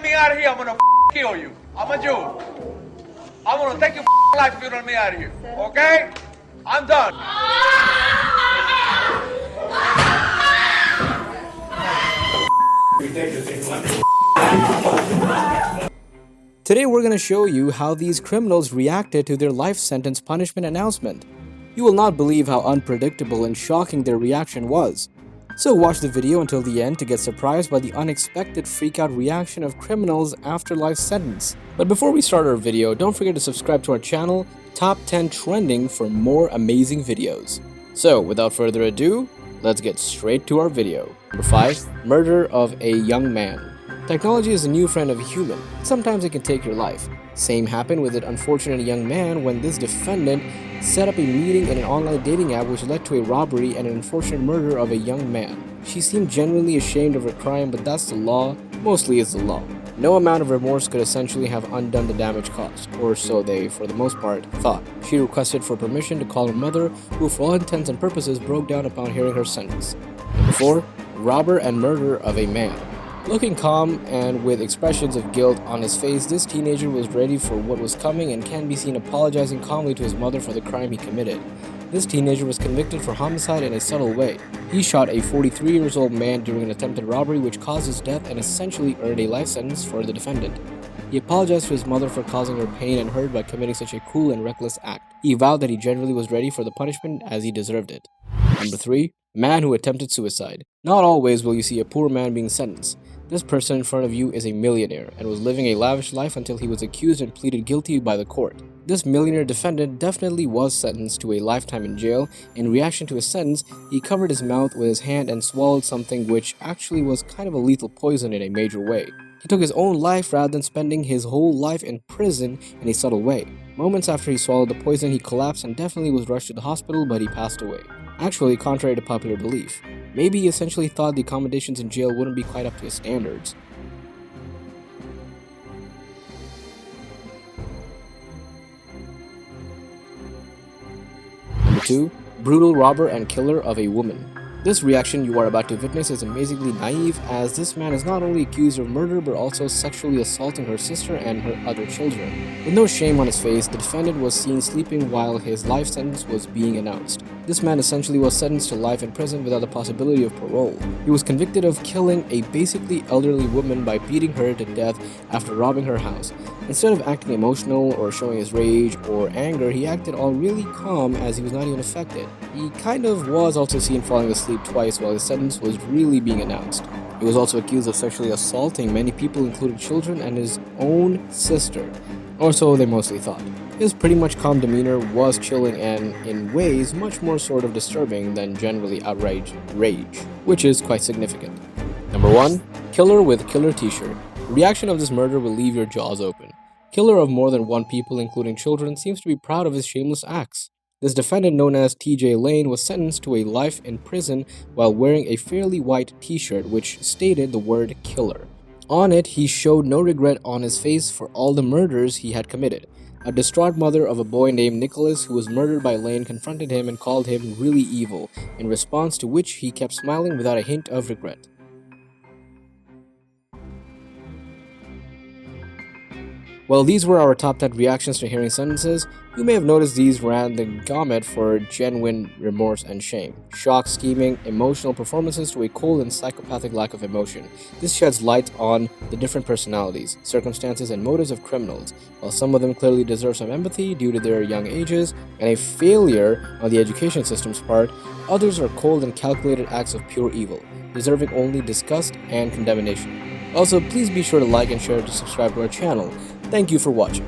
me out of here, I'm gonna kill you. I'm a Jew. I'm gonna take your life if you don't let me out of here. Okay? I'm done. Today we're going to show you how these criminals reacted to their life sentence punishment announcement. You will not believe how unpredictable and shocking their reaction was. So watch the video until the end to get surprised by the unexpected freak-out reaction of criminals after life sentence. But before we start our video, don't forget to subscribe to our channel, Top 10 Trending, for more amazing videos. So without further ado, let's get straight to our video. Number 5. Murder of a young man. Technology is a new friend of a human. Sometimes it can take your life. Same happened with that unfortunate young man when this defendant set up a meeting in an online dating app which led to a robbery and an unfortunate murder of a young man. She seemed genuinely ashamed of her crime, but that's the law. Mostly it's the law. No amount of remorse could essentially have undone the damage caused, or so they, for the most part, thought. She requested for permission to call her mother, who for all intents and purposes broke down upon hearing her sentence. Number 4. Robber and murder of a man. Looking calm and with expressions of guilt on his face, this teenager was ready for what was coming and can be seen apologizing calmly to his mother for the crime he committed. This teenager was convicted for homicide in a subtle way. He shot a 43-year-old man during an attempted robbery which caused his death and essentially earned a life sentence for the defendant. He apologized to his mother for causing her pain and hurt by committing such a cruel and reckless act. He vowed that he genuinely was ready for the punishment as he deserved it. Number 3. Man who attempted suicide. Not always will you see a poor man being sentenced. This person in front of you is a millionaire and was living a lavish life until he was accused and pleaded guilty by the court. This millionaire defendant definitely was sentenced to a lifetime in jail. In reaction to his sentence, he covered his mouth with his hand and swallowed something which actually was kind of a lethal poison in a major way. He took his own life rather than spending his whole life in prison in a subtle way. Moments after he swallowed the poison, he collapsed and definitely was rushed to the hospital, but he passed away. Actually, contrary to popular belief. Maybe he essentially thought the accommodations in jail wouldn't be quite up to his standards. Number 2. Brutal robber and killer of a woman. This reaction you are about to witness is amazingly naive, as this man is not only accused of murder but also sexually assaulting her sister and her other children. With no shame on his face, the defendant was seen sleeping while his life sentence was being announced. This man essentially was sentenced to life in prison without the possibility of parole. He was convicted of killing a basically elderly woman by beating her to death after robbing her house. Instead of acting emotional or showing his rage or anger, he acted all really calm as he was not even affected. He kind of was also seen falling asleep twice while his sentence was really being announced. He was also accused of sexually assaulting many people, including children and his own sister, or so they mostly thought. His pretty much calm demeanor was chilling and, in ways, much more sort of disturbing than generally outraged rage, which is quite significant. Number 1. Killer with killer t-shirt. Reaction of this murder will leave your jaws open. Killer of more than one people, including children, seems to be proud of his shameless acts. This defendant, known as TJ Lane, was sentenced to a life in prison while wearing a fairly white t-shirt which stated the word killer. On it, he showed no regret on his face for all the murders he had committed. A distraught mother of a boy named Nicholas who was murdered by Lane confronted him and called him really evil, in response to which he kept smiling without a hint of regret. Well, these were our top 10 reactions to hearing sentences. You may have noticed these ran the gamut for genuine remorse and shame, shock, scheming, emotional performances to a cold and psychopathic lack of emotion. This sheds light on the different personalities, circumstances, and motives of criminals. While some of them clearly deserve some empathy due to their young ages and a failure on the education system's part, others are cold and calculated acts of pure evil, deserving only disgust and condemnation. Also, please be sure to like and share to subscribe to our channel. Thank you for watching.